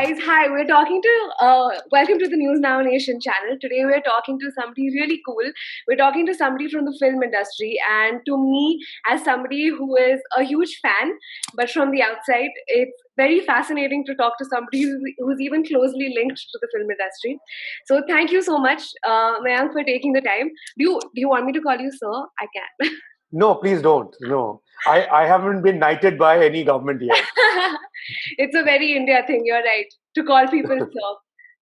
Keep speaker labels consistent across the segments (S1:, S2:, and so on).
S1: guys. Hi, we're talking to, welcome to the NewsNowNation channel. Today we're talking to somebody really cool. We're talking to somebody from the film industry, and to me, as somebody who is a huge fan, but from the outside, it's very fascinating to talk to somebody who's even closely linked to the film industry. So thank you so much, Mayank, for taking the time. Do you want me to call you sir? I can.
S2: No, please don't. No, I haven't been knighted by any government yet.
S1: It's a very India thing, you're right, to call people sir.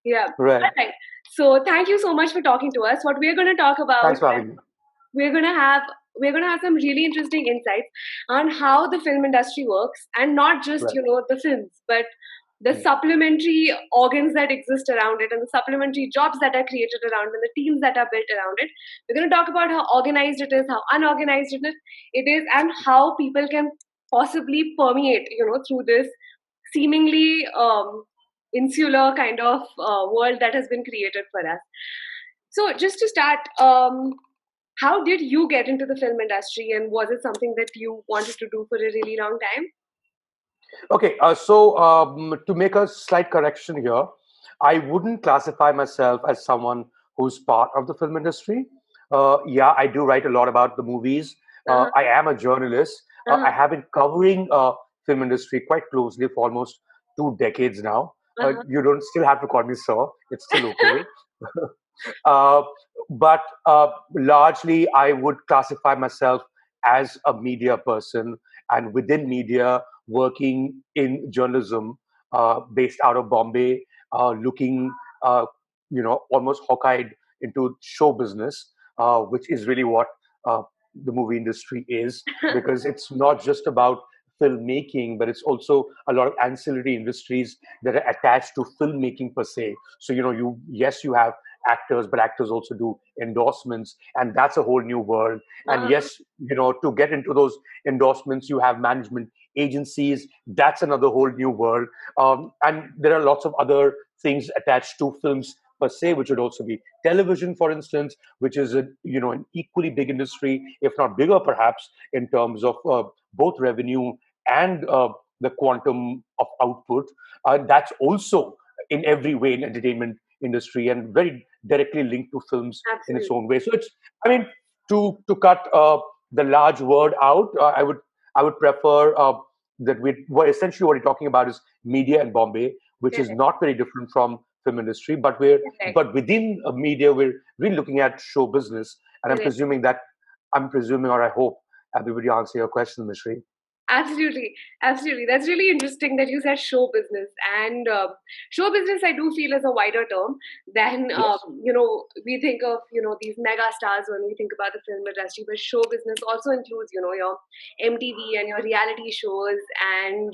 S1: Yeah.
S2: Right.
S1: All right. So thank you so much for talking to us. What we're going to talk about,
S2: Thanks for having me.
S1: we're going to have we're going to have some really interesting insights on how the film industry works, and not just
S2: Right.
S1: the films, but the supplementary organs that exist around it, and the supplementary jobs that are created around it, and the teams that are built around it. We're going to talk about how organized it is, how unorganized it is, and how people can possibly permeate through this seemingly insular kind of world that has been created for us. So just to start, how did you get into the film industry, and was it something that you wanted to do for a really long time?
S2: Okay. So to make a slight correction here, I wouldn't classify myself as someone who's part of the film industry. Yeah, I do write a lot about the movies.
S1: Uh-huh.
S2: I am a journalist. I
S1: Uh-huh.
S2: have been covering film industry quite closely for almost 2 decades now.
S1: Uh-huh.
S2: You don't still have to call me sir. It's still okay. Uh, but largely, I would classify myself as a media person, and within media, working in journalism, based out of Bombay, looking, almost hawk-eyed into show business, which is really what the movie industry is, because it's not just about filmmaking, but it's also a lot of ancillary industries that are attached to filmmaking per se. So, you have actors, but actors also do endorsements, and that's a whole new world. And
S1: Uh-huh.
S2: yes, to get into those endorsements, you have management agencies. That's another whole new world. And there are lots of other things attached to films per se, which would also be television, for instance, which is an equally big industry, if not bigger, perhaps, in terms of both revenue and the quantum of output. That's also in every way in entertainment industry and very directly linked to films in its
S1: Absolutely.
S2: own way. So I mean, to cut the large word out, I would prefer that essentially what we're talking about is media in Bombay, which is
S1: Correct.
S2: not very different from film industry, but
S1: Correct.
S2: but within media, we're really looking at show business. And
S1: Correct.
S2: I'm presuming, or I hope everybody answer your question, Mishri.
S1: Absolutely, absolutely. That's really interesting that you said show business. And show business, I do feel, is a wider term than
S2: Yes.
S1: we think of these mega stars when we think about the film industry. But show business also includes your MTV and your reality shows, and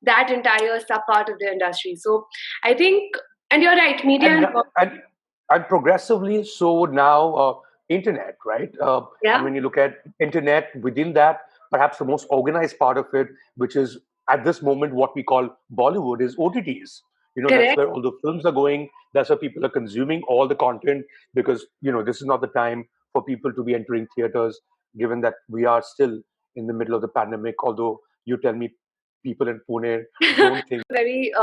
S1: that entire sub part of the industry. So I think, and you're right, media
S2: and
S1: and
S2: and and progressively so now, internet, right? And
S1: yeah,
S2: when you look at internet, within that, perhaps the most organized part of it, which is at this moment what we call Bollywood, is OTTs. That's
S1: correct.
S2: where all the films are going. That's where people are consuming all the content, because this is not the time for people to be entering theaters, given that we are still in the middle of the pandemic. Although you tell me, people in Pune don't think.
S1: Very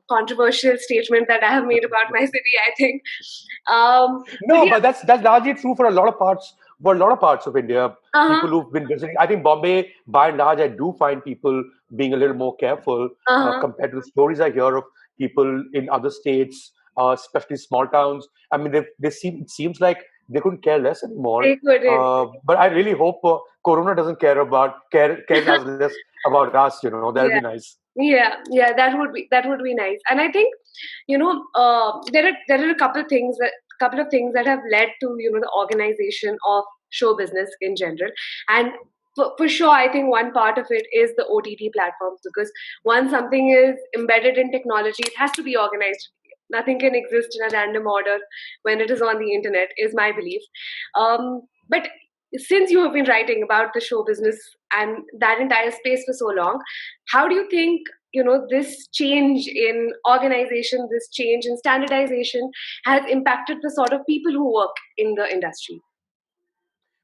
S1: controversial statement that I have made about my city, I think. But
S2: No, but that's largely true for a lot of parts. For a lot of parts of India,
S1: uh-huh,
S2: people who've been visiting. I think Bombay, by and large, I do find people being a little more careful
S1: uh-huh.
S2: compared to the stories I hear of people in other states, especially small towns. I mean, it seems like they couldn't care less anymore.
S1: They couldn't.
S2: But I really hope Corona doesn't cares as less about us. That'd be
S1: Yeah,
S2: nice.
S1: yeah. That would be nice. And I think there are a couple of things that have led to the organization of show business in general. And for sure, I think one part of it is the OTT platforms, because once something is embedded in technology, it has to be organized. Nothing can exist in a random order when it is on the internet, is my belief. But since you have been writing about the show business and that entire space for so long, how do you think this change in organization, this change in standardization has impacted the sort of people who work in the industry?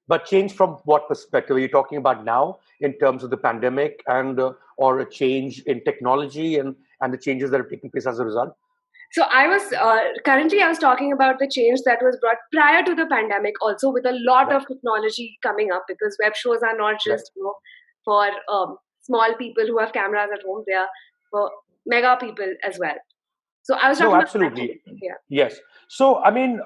S2: But change from what perspective are you talking about now in terms of the pandemic and or a change in technology and the changes that are taking place as a result?
S1: So I was currently I was talking about the change that was brought prior to the pandemic, also with a lot
S2: Right,
S1: of technology coming up, because web shows are not
S2: right.
S1: just for small people who have cameras at home; they are for mega people as well. So I was
S2: No,
S1: talking about that
S2: absolutely.
S1: change. Yeah.
S2: Yes. So, I mean,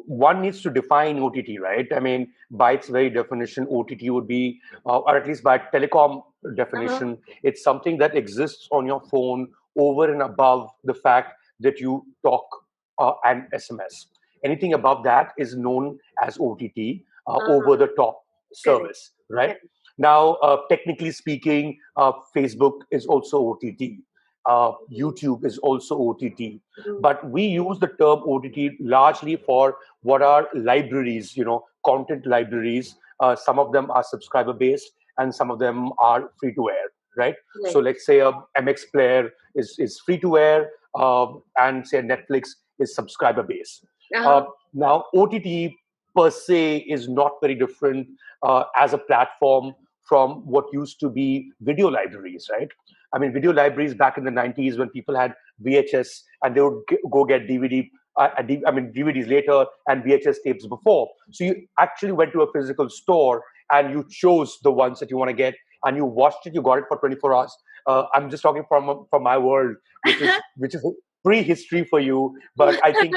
S2: one needs to define OTT, right? I mean, by its very definition, OTT would be, or at least by telecom
S1: Uh-huh.
S2: definition, it's something that exists on your phone over and above the fact that you talk and SMS. Anything above that is known as OTT,
S1: Uh-huh.
S2: over the top
S1: Correct.
S2: service, right?
S1: Correct.
S2: Now, technically speaking, Facebook is also OTT.
S1: Mm,
S2: YouTube is also OTT,
S1: mm,
S2: but we use the term OTT largely for what are libraries, content libraries. Some of them are subscriber based, and some of them are free to air, right? So
S1: right.
S2: let's say a MX player is free to air, and say Netflix is subscriber based. Uh,
S1: Uh-huh.
S2: Now, OTT per se is not very different as a platform from what used to be video libraries, right? I mean, video libraries back in the 90s when people had VHS and they would go get DVD, I mean, DVDs later and VHS tapes before. So you actually went to a physical store and you chose the ones that you want to get and you watched it, you got it for 24 hours. I'm just talking from my world, which is prehistory for you. But I think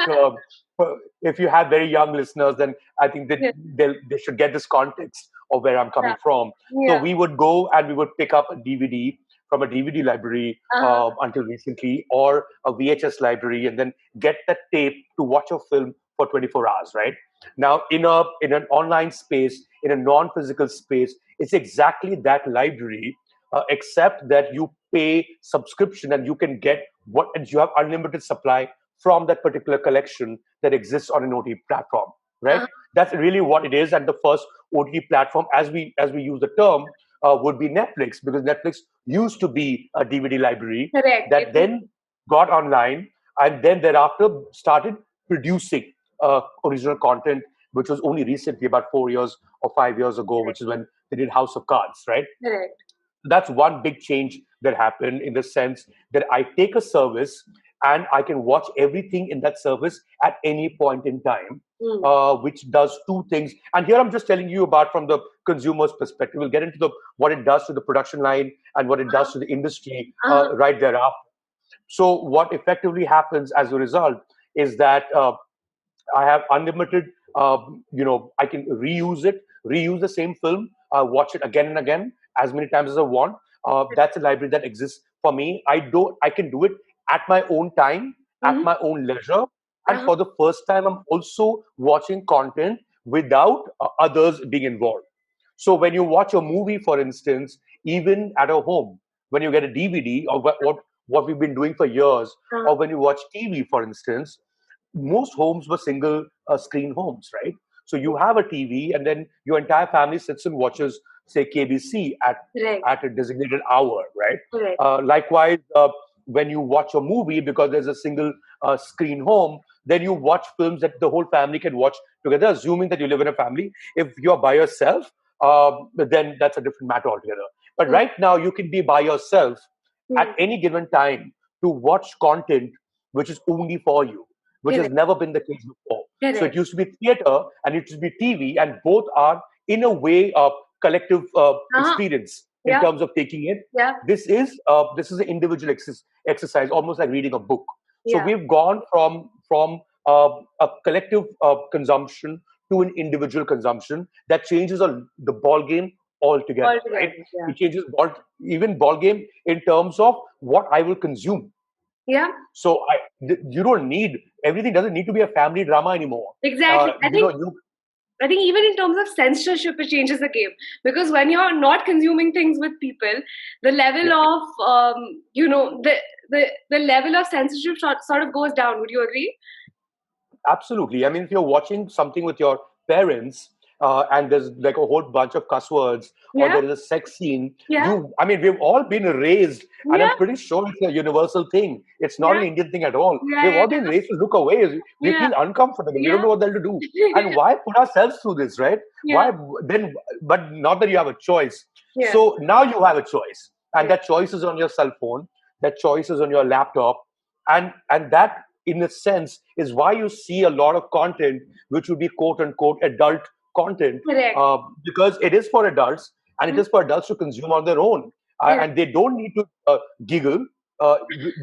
S2: if you have very young listeners, then I think that
S1: Yeah.
S2: they should get this context of where I'm
S1: Yeah.
S2: coming from. So
S1: Yeah.
S2: we would go and we would pick up a DVD from a DVD library
S1: Uh-huh.
S2: until recently, or a VHS library, and then get that tape to watch a film for 24 hours. Right now, in an online space, in a non-physical space, it's exactly that library, except that you pay subscription and you can get what and you have unlimited supply from that particular collection that exists on an OTT platform. Right,
S1: Uh-huh.
S2: that's really what it is. And the first OTT platform, as we use the term, would be Netflix, because Netflix used to be a DVD library
S1: Correct. It
S2: that
S1: was
S2: then got online and then thereafter started producing original content, which was only recently, about 4 years or 5 years ago,
S1: correct.
S2: which is when they did House of Cards, right?
S1: Correct.
S2: That's one big change that happened, in the sense that I take a service and I can watch everything in that service at any point in time,
S1: Mm.
S2: which does two things. And here I'm just telling you about from the consumer's perspective. We'll get into the what it does to the production line and what it
S1: Uh-huh.
S2: does to the industry
S1: Uh-huh.
S2: right thereafter. So what effectively happens as a result is that I have unlimited. I can reuse the same film, watch it again and again as many times as I want. That's a library that exists for me. I can do it at my own time, at
S1: Mhm.
S2: my own leisure, and
S1: Uh-huh.
S2: for the first time, I'm also watching content without others being involved. So when you watch a movie, for instance, even at a home, when you get a DVD, or what we've been doing for years,
S1: Uh-huh.
S2: or when you watch TV, for instance, most homes were single screen homes, right? So you have a TV, and then your entire family sits and watches, say, KBC
S1: Correct.
S2: at a designated hour, right?
S1: Correct.
S2: Likewise, when you watch a movie, because there's a single screen home, then you watch films that the whole family can watch together, assuming that you live in a family. If you're by yourself, then that's a different matter altogether. But
S1: Mm.
S2: right now, you can be by yourself at
S1: Mm.
S2: any given time to watch content which is only for you, which has
S1: Correct.
S2: never been the case before. So it
S1: Correct.
S2: used to be theater and it used to be TV, and both are, in a way, a collective
S1: Uh-huh.
S2: experience in
S1: Yeah.
S2: terms of taking it.
S1: Yeah.
S2: This is an individual exercise, almost like reading a book. So
S1: Yeah.
S2: we've gone from a collective consumption to an individual consumption that changes the ball game altogether, right?
S1: Altogether. Yeah.
S2: It changes even ball game in terms of what I will consume.
S1: Yeah.
S2: So you don't need everything. Doesn't need to be a family drama anymore.
S1: Exactly.
S2: You
S1: I think even in terms of censorship, it changes the game, because when you're not consuming things with people, the level
S2: yeah,
S1: of the level of censorship sort of goes down. Would you agree?
S2: absolutely. I mean, if you're watching something with your parents, and there's like a whole bunch of cuss words, or
S1: Yeah.
S2: there is a sex scene,
S1: Yeah.
S2: I mean, we've all been raised, and I'm
S1: Yeah.
S2: pretty sure it's a universal thing. It's not
S1: Yeah.
S2: an Indian thing at all. We've
S1: Yeah.
S2: all been raised to look away. We
S1: Yeah.
S2: feel uncomfortable. We don't
S1: Yeah.
S2: know what the hell to do.
S1: Yeah.
S2: And why put ourselves through this, right?
S1: Yeah.
S2: Why then? But not that you have a choice.
S1: Yeah.
S2: So now you have a choice, and
S1: Yeah.
S2: that choice is on your cell phone. That choice is on your laptop, and that, in a sense, is why you see a lot of content which would be quote unquote adult content,
S1: Correct.
S2: because it is for adults, and it
S1: Mhm.
S2: is for adults to consume on their own,
S1: Correct.
S2: and they don't need to giggle,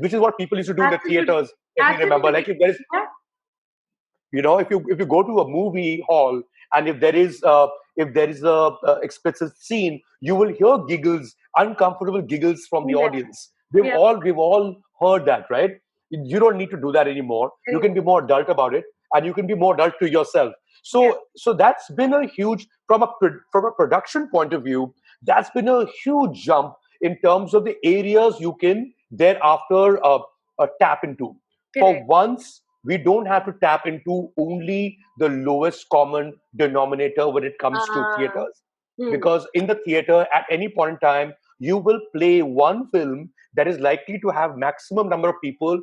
S2: which is what people used to do in the
S1: Absolutely.
S2: theaters. If you remember,
S1: Absolutely.
S2: like if there is,
S1: Yeah.
S2: if you go to a movie hall, and if there is a explicit scene, you will hear giggles, uncomfortable giggles from the
S1: Yeah.
S2: audience. we've
S1: Yeah.
S2: all we've all heard that, right? You don't need to do that anymore. You can
S1: Anymore.
S2: be more adult about it, and you can be more adult to yourself.
S1: Yeah.
S2: So that's been a huge, from a production point of view, that's been a huge jump in terms of the areas you can thereafter tap into. For
S1: Correct.
S2: once, we don't have to tap into only the lowest common denominator when it comes to
S1: Uh,
S2: theaters.
S1: hmm.
S2: Because in the theater, at any point in time, you will play one film that is likely to have maximum number of people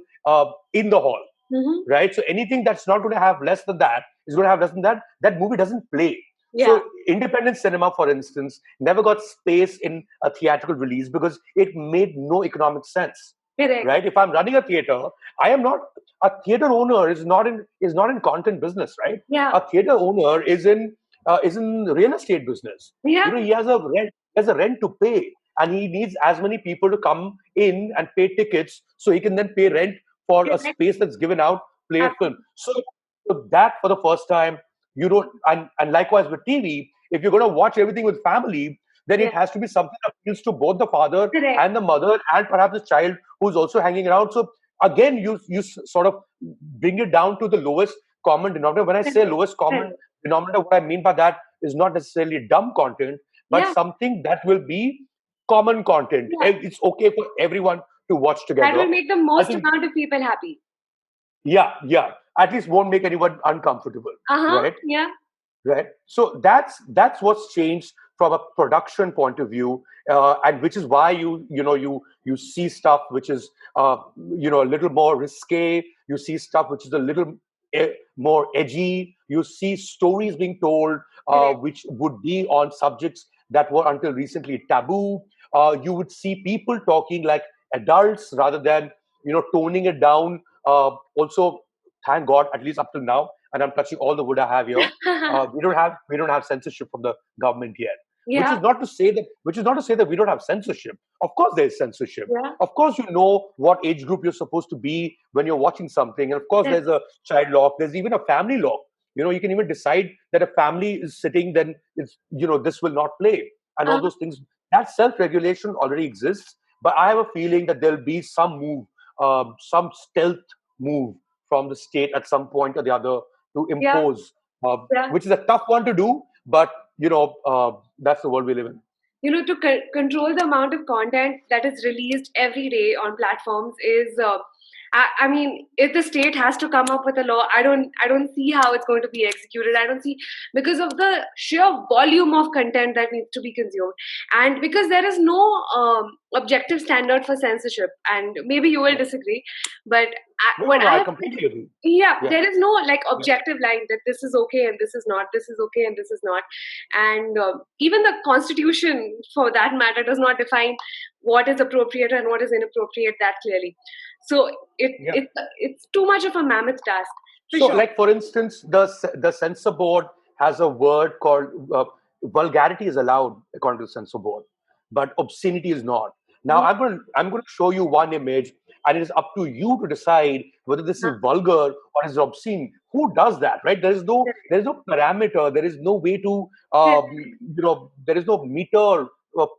S2: in the hall,
S1: Mm-hmm.
S2: right? So anything that's not going to have less than that is going to have less than that. That movie doesn't play.
S1: Yeah.
S2: So independent cinema, for instance, never got space in a theatrical release because it made no economic sense,
S1: Correct.
S2: right? If I'm running a theater, I am not a theater owner is not in content business, right?
S1: Yeah.
S2: A theater owner is in real estate business.
S1: Yeah.
S2: He has a rent to pay, and he needs as many people to come in and pay tickets so he can then pay rent for a
S1: Correct.
S2: space that's given out, play a film.
S1: Absolutely.
S2: So that, for the first time, you don't, and likewise with TV, if you're going to watch everything with family, then
S1: Yeah.
S2: it has to be something that appeals to both the father
S1: Correct.
S2: and the mother, and perhaps the child who's also hanging around. So again, sort of bring it down to the lowest common denominator. When I say
S1: Correct.
S2: lowest
S1: Correct.
S2: common denominator, what I mean by that is not necessarily dumb content, but
S1: Yeah.
S2: something that will be common content.
S1: Yeah.
S2: It's okay for everyone to watch
S1: That
S2: together.
S1: will make the
S2: I
S1: most
S2: think,
S1: amount of people happy.
S2: yeah, at least won't make anyone uncomfortable,
S1: Uh-huh.
S2: right?
S1: Yeah.
S2: Right. So that's what's changed from a production point of view, and which is why you see stuff which is a little more risque. You see stuff which is a little more edgy. You see stories being told
S1: Correct.
S2: which would be on subjects that were until recently taboo. You would see people talking like adults rather than toning it down. Also, thank God, at least up till now, and I'm touching all the wood I have here. We don't have censorship from the government yet. Which
S1: Yeah.
S2: is not to say that we don't have censorship. Of course, there is censorship.
S1: Yeah.
S2: Of course, you know what age group you're supposed to be when you're watching something, and of course,
S1: Correct.
S2: there's a child lock. There's even a family lock. You can even decide that a family is sitting, then this will not play, and all
S1: Uh-huh.
S2: those things. That self-regulation already exists, but I have a feeling that there'll be some move, some stealth move from the state at some point or the other to
S1: Yeah.
S2: impose,
S1: Yeah.
S2: which is a tough one to do, but that's the world we live in.
S1: To control the amount of content that is released every day on platforms is I mean, if the state has to come up with a law, I don't see how it's going to be executed. I don't see, because of the sheer volume of content that needs to be consumed, and because there is no objective standard for censorship. And maybe you will
S2: Yeah.
S1: disagree, but
S2: No, no,
S1: what
S2: no,
S1: I
S2: I
S1: have,
S2: completely agree.
S1: yeah,
S2: Yeah,
S1: there is no like
S2: yeah,
S1: objective line that this is okay and this is not, this is okay and this is not. And even the constitution, for that matter, does not define what is appropriate and what is inappropriate that clearly. So
S2: yeah.
S1: it's too much of a mammoth task, for
S2: So,
S1: sure.
S2: like for instance, the censor board has a word called vulgarity is allowed according to the censor board, but obscenity is not. Now,
S1: Mhm.
S2: I'm going to show you one image, and it is up to you to decide whether this
S1: Uh,
S2: is vulgar or is obscene. Who does that, right? There is no parameter. There is no way to there is no meter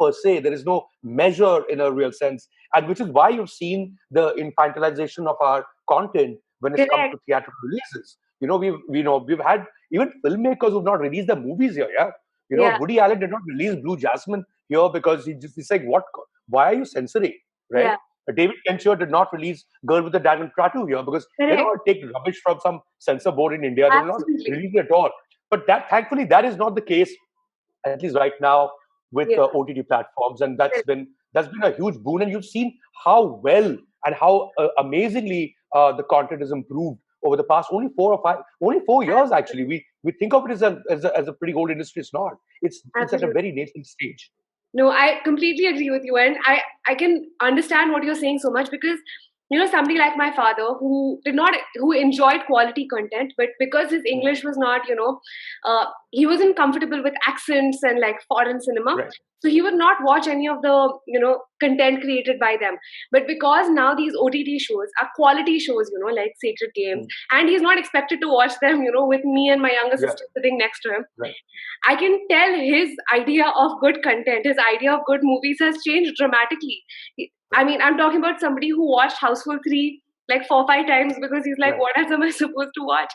S2: per se. There is no measure in a real sense, and which is why you've seen the infantilization of our content when it's come
S1: Correct.
S2: to theatrical releases. We've had even filmmakers who've not released their movies here. Yeah,
S1: Yeah.
S2: Woody Allen did not release Blue Jasmine here because he's like, what? Why are you censoring? Right?
S1: Yeah.
S2: David Fincher did not release Girl with the Diamond Tattoo here because they don't
S1: Correct.
S2: want to take rubbish from some censor board in India. They will not
S1: Absolutely.
S2: release it at all. But that, thankfully, that is not the case, at least right now, with
S1: Yeah.
S2: OTT platforms, and that's been a huge boon. And you've seen how well and how amazingly the content has improved over the past only 4 years. Actually, we think of it as a pretty old industry. It's not. It's at a
S1: Absolutely.
S2: very nascent stage.
S1: No, I completely agree with you, and I can understand what you're saying so much because somebody like my father who enjoyed quality content, but because his
S2: Mm.
S1: English was not he wasn't comfortable with accents and like foreign cinema,
S2: Right.
S1: so he would not watch any of the content created by them. But because now these OTT shows are quality shows, like Sacred Games,
S2: Mm.
S1: and he's not expected to watch them, with me and my younger
S2: Yeah.
S1: sister sitting next to him.
S2: Right.
S1: I can tell his idea of good content, his idea of good movies has changed dramatically. I
S2: Right.
S1: mean, I'm talking about somebody who watched Houseful 3 like 4 5 times because he's like,
S2: Right.
S1: what else am I supposed to watch?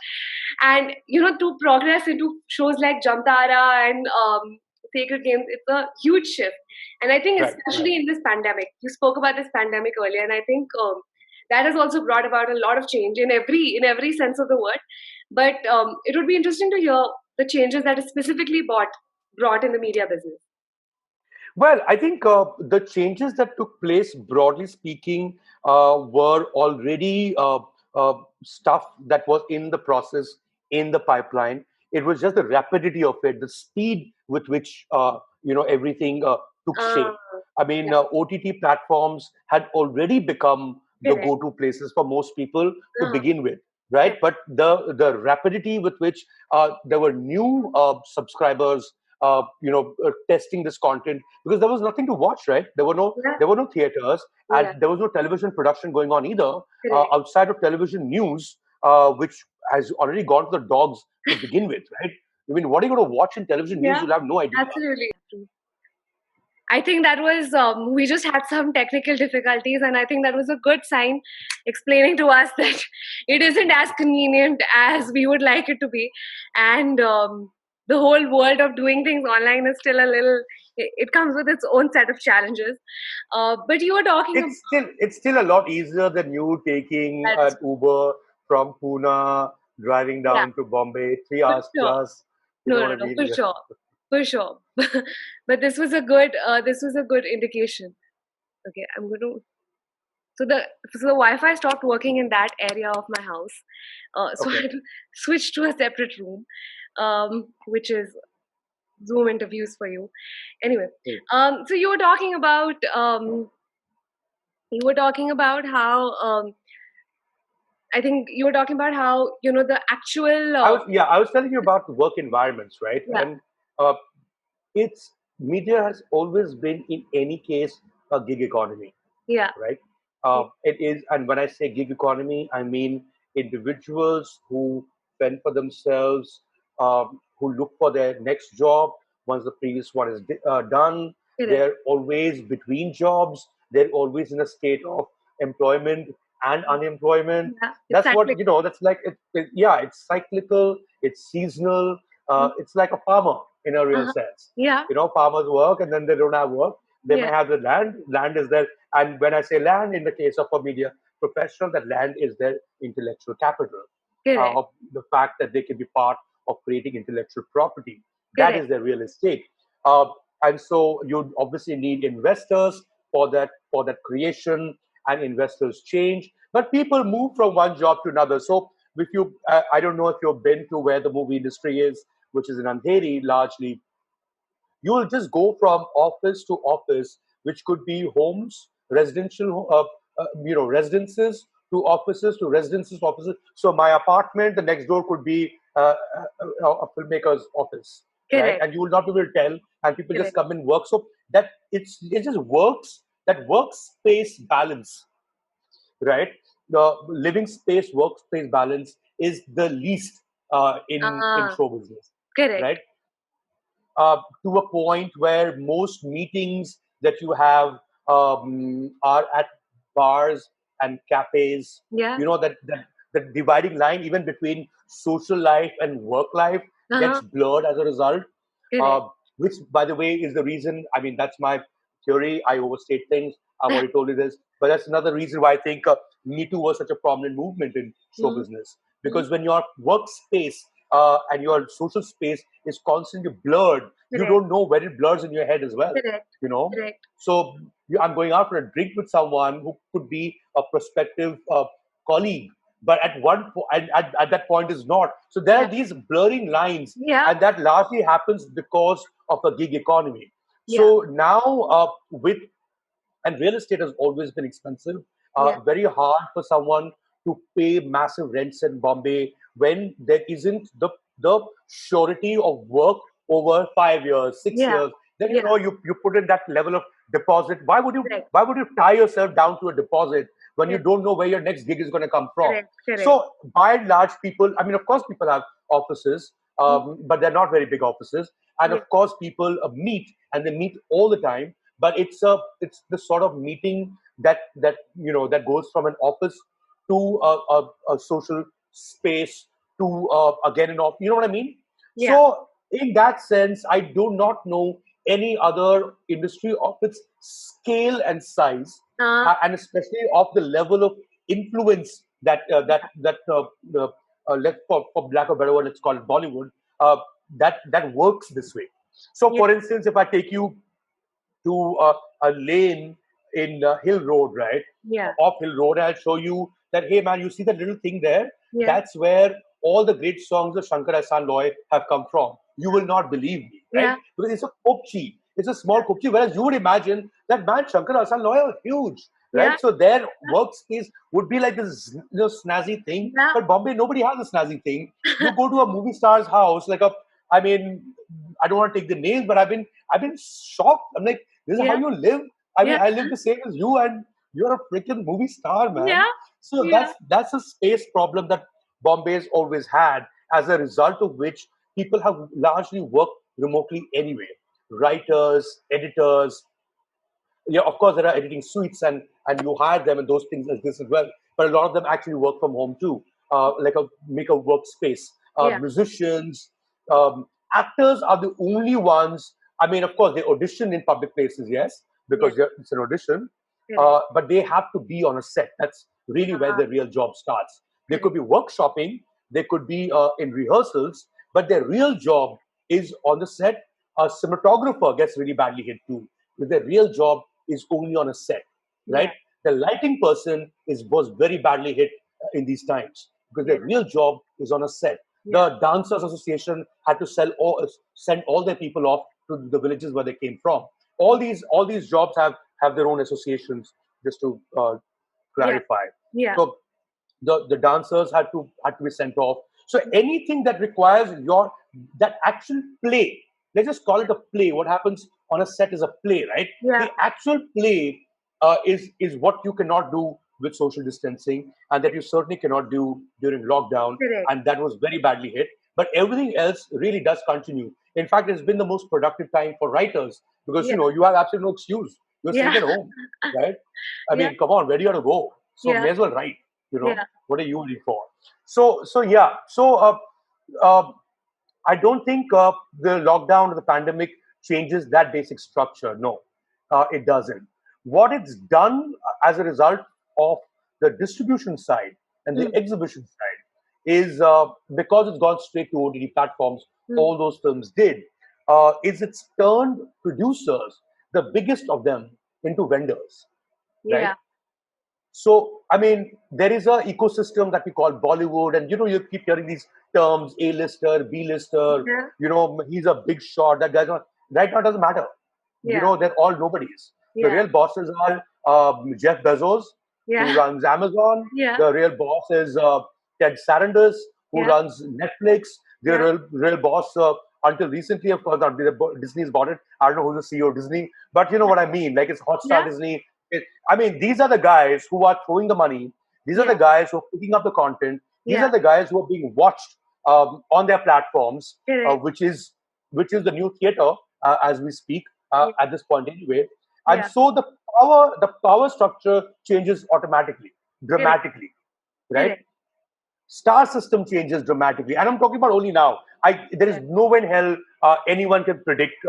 S1: And, to progress into shows like Jamtara and Sacred Games, it's a huge shift. And I think,
S2: Right. Right.
S1: especially in this pandemic, you spoke about this pandemic earlier, and I think that has also brought about a lot of change in every sense of the word. But it would be interesting to hear the changes that is specifically brought in the media business.
S2: Well, I think the changes that took place, broadly speaking, were already stuff that was in the process, in the pipeline. It was just the rapidity of it, the speed with which everything took
S1: Uh,
S2: shape. I mean,
S1: yeah,
S2: OTT platforms had already become the
S1: correct.
S2: go-to places for most people to
S1: Uh-huh,
S2: begin with, right?
S1: correct.
S2: But the rapidity with which there were new subscribers testing this content, because there was nothing to watch, right?
S1: Yeah,
S2: There were no theaters, and
S1: yeah,
S2: there was no television production going on either,
S1: correct.
S2: outside of television news, which has already gone to the dogs to begin with, right? I mean, what are you going to watch in television news?
S1: Yeah,
S2: You'll have no idea.
S1: absolutely. I think that was we just had some technical difficulties, and I think that was a good sign, explaining to us that it isn't as convenient as we would like it to be, and the whole world of doing things online is still a little. It comes with its own set of challenges. But you were talking about
S2: It's still a lot easier than you taking
S1: that.
S2: an Uber from Pune, driving
S1: Yeah,
S2: down to Bombay, three
S1: for
S2: hours
S1: sure.
S2: plus. You know
S1: No,
S2: what
S1: no,
S2: I
S1: no, for
S2: mean?
S1: sure, for sure. But this was a good indication. Okay, I'm going to. So the Wi-Fi stopped working in that area of my house. So I
S2: Okay.
S1: had to switch to a separate room, which is Zoom interviews for you. Anyway,
S2: Hmm.
S1: so you were talking about how I think you were talking about how the actual
S2: I was telling you about the work environments, right?
S1: yeah,
S2: And uh, it's media has always been, in any case, a gig economy,
S1: yeah,
S2: right?
S1: yeah,
S2: It is, and when I say gig economy, I mean individuals who fend for themselves, who look for their next job once the previous one is done.
S1: correct,
S2: They're always between jobs. They're always in a state of employment and unemployment.
S1: yeah, it's
S2: That's what
S1: cyclic.
S2: you know. That's like yeah, it's cyclical. It's seasonal. It's like a farmer in a real
S1: Uh-huh.
S2: sense.
S1: Yeah,
S2: Farmers work and then they don't have work. They may
S1: yeah,
S2: have the land. Land is there, and when I say land, in the case of a media professional, that land is their intellectual capital.
S1: correct,
S2: The fact that they can be part of creating intellectual property, that
S1: correct.
S2: is their real estate. Uh, and so you obviously need investors for that creation, and investors change. But people move from one job to another. So if you, I don't know if you've been to where the movie industry is, which is in Andheri largely. You will just go from office to office, which could be homes, residential, residences to residences to offices. So my apartment, the next door could be a filmmaker's office, right?
S1: Correct,
S2: And you will not be able to tell, and people just
S1: correct.
S2: come and work. So that it just works. That workspace balance, right? The living space workspace balance is the least in
S1: Ah,
S2: show business,
S1: correct.
S2: right? To a point where most meetings that you have are at bars and cafes.
S1: Yeah.
S2: That the dividing line even between social life and work life
S1: Uh-huh.
S2: gets blurred as a result.
S1: Correct.
S2: Uh, which, by the way, is the reason. I mean, that's my theory. I overstate things. I've already told you this, but that's another reason why I think Me Too was such a prominent movement in show
S1: Mm-hmm.
S2: business, because when your workspace and your social space is constantly blurred, you
S1: Correct.
S2: don't know where it blurs in your head as well.
S1: Correct.
S2: You know,
S1: Correct.
S2: so I'm going out for a drink with someone who could be a prospective colleague, but at that point is not. So there
S1: Yeah.
S2: are these blurring lines,
S1: Yeah.
S2: and that largely happens because of the gig economy.
S1: Yeah.
S2: So now, with and real estate has always been expensive.
S1: Yeah.
S2: Very hard for someone to pay massive rents in Bombay when there isn't the surety of work over 5 years, six
S1: Yeah.
S2: years. Then
S1: Yeah.
S2: you put in that level of deposit. Why would you
S1: Correct.
S2: why would you tie yourself down to a deposit when you
S1: Correct.
S2: don't know where your next gig is going to come from?
S1: Correct. Correct.
S2: So by and large, people. I mean, of course, people have offices,
S1: Mm.
S2: but they're not very big offices. And
S1: Yeah.
S2: of course, people meet and they meet all the time, but it's the sort of meeting that goes from an office to a social space to again an office. You know what I mean?
S1: Yeah.
S2: So in that sense, I do not know any other industry of its scale and size,
S1: Uh,
S2: and especially of the level of influence for lack of a better word, let's call it Bollywood. Uh, that works this way. So,
S1: yeah.
S2: for instance, if I take you to a lane in Hill Road, right?
S1: Yeah.
S2: Off Hill Road, I'll show you that, hey man, you see that little thing there?
S1: Yeah.
S2: That's where all the great songs of Shankar Ehsaan Loy have come from. You will not believe me, right?
S1: Yeah.
S2: Because it's a kopchi. It's a small kopchi, whereas you would imagine that, man, Shankar Ehsaan Loy are huge,
S1: Yeah.
S2: right? So their workspace would be like this snazzy thing.
S1: Yeah.
S2: But Bombay, nobody has a snazzy thing. You go to a movie star's house, I mean, I don't want to take the names, but I've been shocked. I'm like, this is how
S1: Yeah.
S2: you live. I mean,
S1: Yeah.
S2: I live the same as you, and you're a freaking movie star, man.
S1: Yeah.
S2: So
S1: Yeah.
S2: that's a space problem that Bombay's always had, as a result of which people have largely worked remotely anyway. Writers, editors, yeah, of course, there are editing suites, and you hire them and those things as this as well. But a lot of them actually work from home too, make a workspace.
S1: Yeah.
S2: Musicians, actors are the only ones. I mean, of course, they audition in public places, yes,
S1: Yeah.
S2: because it's an audition.
S1: Correct.
S2: But they have to be on a set. That's really where
S1: Uh,
S2: the real job starts. They
S1: correct.
S2: could be workshopping, they could be in rehearsals, but their real job is on the set. A cinematographer gets really badly hit too, because their real job is only on a set,
S1: Yeah.
S2: right? The lighting person was very badly hit in these times, because
S1: Yeah.
S2: their real job is on a set.
S1: Yeah.
S2: The Dancers Association had to send all their people off to the villages where they came from. All these jobs have their own associations, just to
S1: Yeah.
S2: clarify.
S1: Yeah.
S2: So the dancers had to be sent off. So anything that requires that actual play, let's just call it a play. What happens on a set is a play, right?
S1: Yeah.
S2: The actual play is what you cannot do with social distancing, and that you certainly cannot do during lockdown,
S1: Correct.
S2: and that was very badly hit. But everything else really does continue. In fact, it's been the most productive time for writers, because
S1: Yeah.
S2: you have absolutely no excuse. You're sitting
S1: Yeah.
S2: at home, right? I
S1: Yeah.
S2: mean, come on, where do you have to go? So
S1: Yeah.
S2: may as well write. You know,
S1: Yeah.
S2: what are you waiting for? So yeah. So uh, I don't think the lockdown or the pandemic changes that basic structure. No, it doesn't. What it's done as a result of the distribution side and the
S1: Mm.
S2: exhibition side is, because it's gone straight to OTT platforms.
S1: Mm.
S2: All those films did. Is it's turned producers, the biggest of them, into vendors, right?
S1: Yeah.
S2: So, I mean, there is a ecosystem that we call Bollywood, and you keep hearing these terms: A-lister, B-lister.
S1: Yeah.
S2: He's a big shot. That guy's not. Right now, it doesn't matter.
S1: Yeah.
S2: They're all nobodies. The
S1: Yeah.
S2: real bosses are Jeff Bezos, who
S1: Yeah.
S2: runs Amazon.
S1: Yeah.
S2: The real boss is Ted Sarandos, who
S1: Yeah.
S2: runs Netflix. The
S1: Yeah.
S2: real boss, until recently, of course, Disney's bought it. I don't know who's the CEO of Disney, but you know what I mean. Like, it's Hotstar
S1: Yeah.
S2: Disney. I mean, these are the guys who are throwing the money. These are
S1: Yeah.
S2: the guys who are picking up the content. These are
S1: Yeah.
S2: the guys who are being watched on their platforms,
S1: Correct.
S2: which is the new theater, as we speak,
S1: Yeah.
S2: at this point anyway. And
S1: Yeah.
S2: so the power structure changes automatically,
S1: Correct.
S2: dramatically, right?
S1: Correct.
S2: Star system changes dramatically, and I'm talking about only now. There is
S1: Yeah.
S2: no way in hell anyone can predict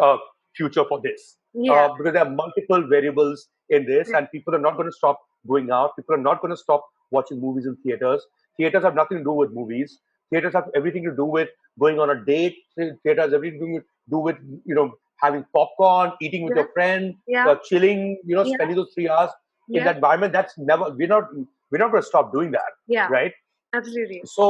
S2: future for this,
S1: Yeah.
S2: because there are multiple variables in this,
S1: Correct.
S2: and people are not going to stop going out. People are not going to stop watching movies in theaters. Theaters have nothing to do with movies. Theaters have everything to do with going on a date. Theater has everything to do with having popcorn, eating with
S1: Yeah.
S2: your friend,
S1: Yeah.
S2: chilling,
S1: Yeah.
S2: spending those 3 hours in
S1: Yeah.
S2: that environment. That's never we're not going to stop doing that,
S1: Yeah.
S2: right?
S1: Absolutely.
S2: So,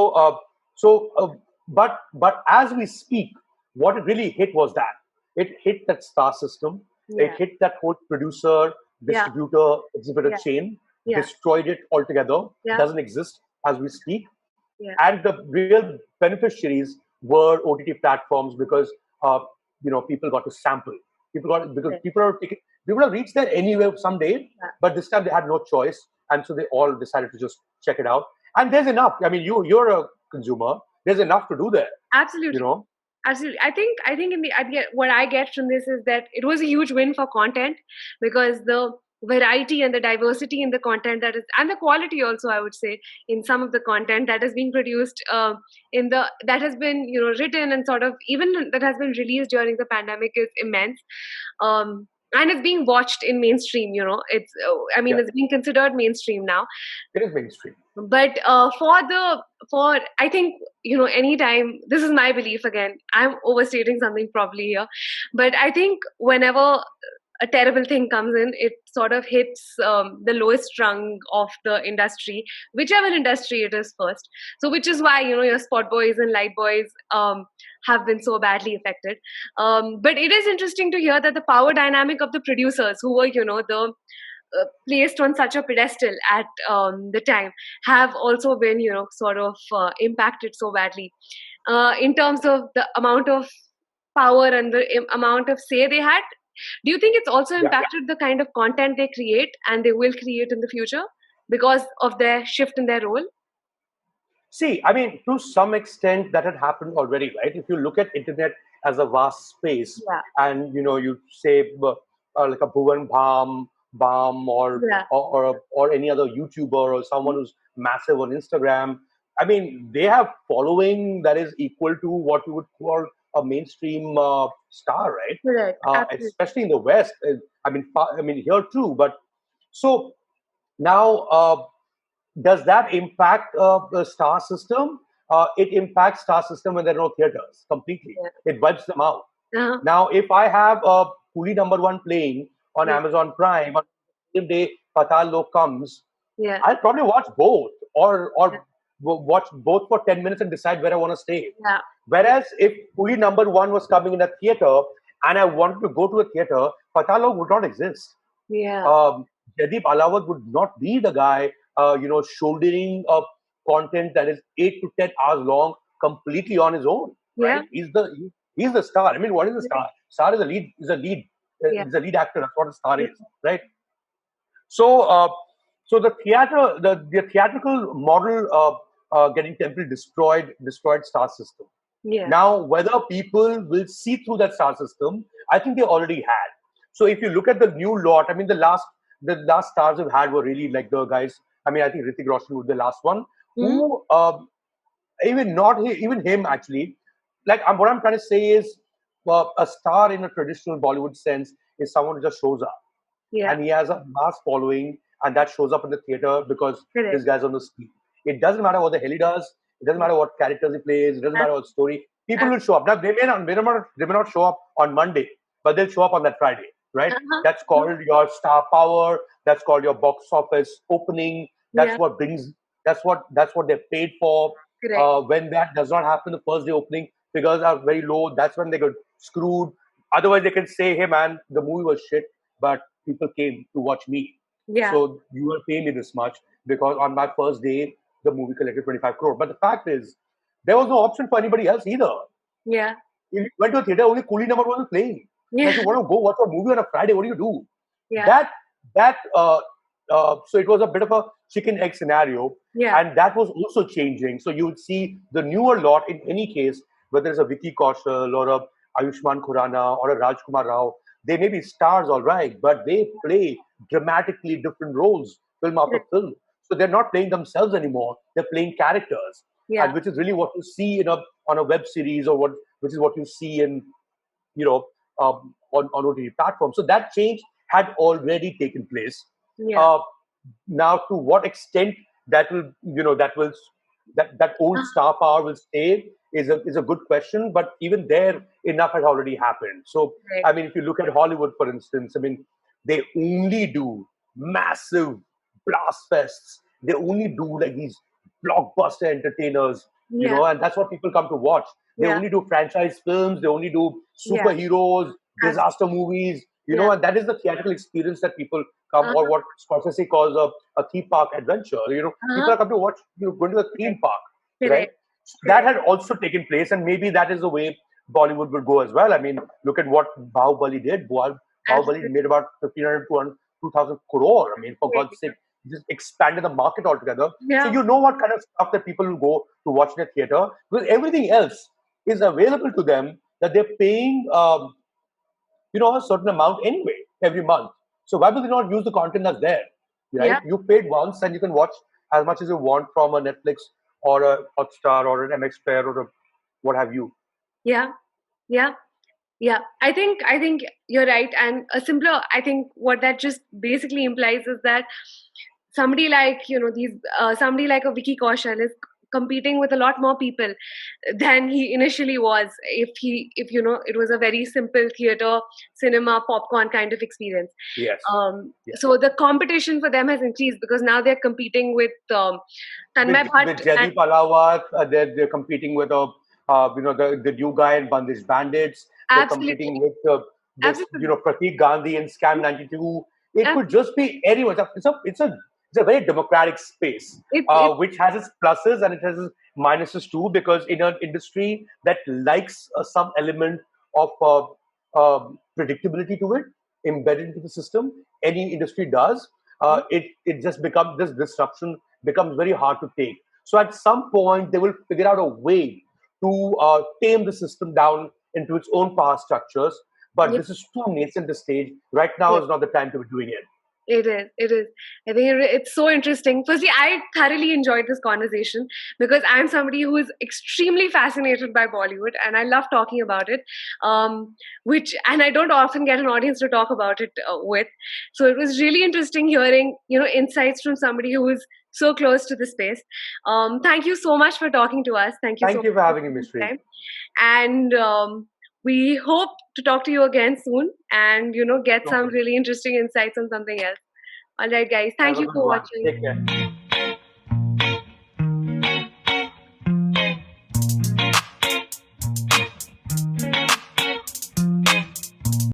S2: but as we speak, what it really hit was that it hit that star system. It
S1: Yeah.
S2: hit that whole producer,
S1: Yeah.
S2: distributor, exhibitor
S1: Yeah.
S2: chain,
S1: Yeah.
S2: destroyed it altogether.
S1: Yeah.
S2: Doesn't exist as we speak.
S1: Yeah.
S2: And the real beneficiaries were OTT platforms because people got to sample. Because
S1: Right.
S2: people have reached there anyway someday,
S1: Yeah.
S2: but this time they had no choice, and so they all decided to just check it out. And there's enough. I mean, you're a consumer. There's enough to do there. You
S1: Absolutely.
S2: know.
S1: Absolutely. I think in the what I get from this is that it was a huge win for content, because the variety and the diversity in the content that is, and the quality also, I would say, in some of the content that is being produced, in the that has been written and sort of even that has been released during the pandemic is immense. And it's being watched in mainstream. It's I mean
S2: Yeah,
S1: it's being considered mainstream now.
S2: it is mainstream.
S1: But for I think, anytime, this is my belief, again I'm overstating something probably here, but I think whenever a terrible thing comes in, it sort of hits the lowest rung of the industry, whichever industry it is first. So which is why your spot boys and light boys have been so badly affected. But it is interesting to hear that the power dynamic of the producers, who were the placed on such a pedestal at the time, have also been sort of impacted so badly in terms of the amount of power and the amount of say they had. Do you think it's also
S2: Yeah.
S1: impacted the kind of content they create and they will create in the future because of their shift in their role?
S2: See, I mean, to some extent, that had happened already, right? If you look at internet as a vast space,
S1: Yeah.
S2: and you say like a Bhuvan Bam,
S1: Yeah.
S2: or any other YouTuber or someone who's massive on Instagram. I mean, they have following that is equal to what you would call a mainstream star, right?
S1: Correct. Absolutely.
S2: Especially in the West. I mean here too. But so now. Does that impact the star system? It impacts star system when there are no theaters completely.
S1: Yeah.
S2: It wipes them out.
S1: Uh-huh.
S2: Now, if I have a Coolie number one playing on
S1: Yeah.
S2: Amazon Prime, on the same day Patal Lok comes,
S1: Yeah.
S2: I'll probably watch both, or
S1: Yeah.
S2: watch both for 10 minutes and decide where I want to stay.
S1: Yeah.
S2: Whereas if Coolie number one was coming in a theater and I wanted to go to a theater, Patal Lok would not exist.
S1: Yeah.
S2: um, Jadip Alawat would not be the guy, shouldering of content that is 8 to 10 hours long completely on his own,
S1: Yeah.
S2: right? He's the star. I mean, what is a star? Star is a lead.
S1: Yeah.
S2: Is a lead actor. That's what a star
S1: Yeah.
S2: is, right? So, so the theatrical model getting temporarily destroyed star system.
S1: Yeah.
S2: Now, whether people will see through that star system, I think they already had. So, if you look at the new lot, I mean, the last stars we've had were really like the guys. I mean, I think Hrithik Roshan was the last one,
S1: Mhm.
S2: who even not even him actually. Like what I'm trying to say is, a star in a traditional Bollywood sense is someone who just shows up
S1: Yeah.
S2: and he has a mass following, and that shows up in the theater because this
S1: Correct.
S2: guy's on the screen. It doesn't matter what the hell he does. It doesn't matter what characters he plays. It doesn't
S1: Ab-
S2: matter what story. People
S1: ab-
S2: will show up. Now they may not show up on Monday, but they'll show up on that Friday, right?
S1: Uh-huh.
S2: That's
S1: Mhm.
S2: called your star power. That's called your box office opening.
S1: Yeah.
S2: That's what brings. That's what they're paid for.
S1: Correct.
S2: When that does not happen, the first day opening figures are very low. That's when they get screwed. Otherwise, they can say, "Hey, man, the movie was shit, but people came to watch me.
S1: Yeah.
S2: So you will pay me this much because on my first day, the movie collected 25 crore." But the fact is, there was no option for anybody else either.
S1: Yeah.
S2: If you went to a theater, only Coolie number was playing. Now, if
S1: Yeah.
S2: you want to go watch a movie on a Friday, what do you do?
S1: Yeah.
S2: That that so it was a bit of a chicken egg scenario,
S1: Yeah.
S2: and that was also changing. So you would see the newer lot in any case, whether it's a Vicky Kaushal or a Ayushmann Khurrana or a Rajkumar Rao, they may be stars, all right, but they play dramatically different roles, film after
S1: Correct.
S2: film. So they're not playing themselves anymore; they're playing characters,
S1: Yeah.
S2: and which is really what you see in a on a web series, or which is what you see in you know on OTT platforms. So that change had already taken place.
S1: Yeah.
S2: Uh, Now, to what extent that will that old star power will stay is a good question. But even there, enough has already happened. So
S1: Right.
S2: I mean, if you look at Hollywood, for instance, I mean, they only do massive blast fests. They only do like these blockbuster entertainers,
S1: Yeah.
S2: and that's what people come to watch. They
S1: Yeah.
S2: only do franchise films. They only do
S1: Yeah.
S2: superheroes,
S1: Absolutely.
S2: disaster movies,
S1: Yeah.
S2: and that is the theatrical experience that people come, or
S1: Uh-huh.
S2: what Scorsese calls a theme park adventure. People
S1: Uh-huh.
S2: are come to watch, going to the theme
S1: Correct.
S2: park, right?
S1: Correct.
S2: So that
S1: Correct.
S2: had also taken place, and maybe that is the way Bollywood would go as well. I mean, look at what Bahubali did. Bahubali
S1: Absolutely.
S2: made about 1,500 to 2,000 crore. I mean, for
S1: Yeah.
S2: God's sake, just expanded the market altogether. So
S1: Yeah.
S2: you know what kind of stuff that people will go to watch in a theater, because everything else is available to them that they're paying, a certain amount anyway every month. So why would they not use the content that's there,
S1: Yeah.
S2: right? You paid once and you can watch as much as you want from a Netflix or a Hotstar or an MX Player or a what have you.
S1: Yeah. Yeah. Yeah, I think you're right. And a simpler, I think what that just basically implies is that somebody like these somebody like a Vicky Kaushal is competing with a lot more people than he initially was. If it was a very simple theater, cinema, popcorn kind of experience.
S2: Yes. Yeah.
S1: So the competition for them has increased because now they're competing with Tanmay Bhatt
S2: With
S1: and
S2: Jaideep Alawat, they're competing with the new guy in Bandish Bandits. They're
S1: absolutely,
S2: competing with this
S1: absolutely,
S2: Pratik Gandhi in Scam 92. It could
S1: absolutely.
S2: just be anyone. It's a very democratic space,
S1: It's
S2: which has its pluses and it has its minuses too. Because in an industry that likes some element of predictability to it embedded into the system, any industry does. It just becomes, this disruption becomes very hard to take. So at some point, they will figure out a way to tame the system down into its own power structures. But
S1: yeah.
S2: this is too nascent a stage. Right now
S1: Yeah.
S2: is not the time to be doing it.
S1: It is. It is. I think it's so interesting. Firstly, I thoroughly enjoyed this conversation because I'm somebody who is extremely fascinated by Bollywood and I love talking about it. And I don't often get an audience to talk about it with. So it was really interesting hearing, insights from somebody who is so close to the space. Thank you so much for talking to us. Thank you so
S2: Thank you
S1: much
S2: for
S1: for
S2: having me,
S1: taking
S2: Ms.
S1: the
S2: Sri.
S1: time. And we hope to talk to you again soon and get
S2: No
S1: some
S2: worries.
S1: really interesting insights on something else. All right, guys, thank
S2: Have a
S1: you
S2: good
S1: for
S2: one.
S1: watching.
S2: Take care.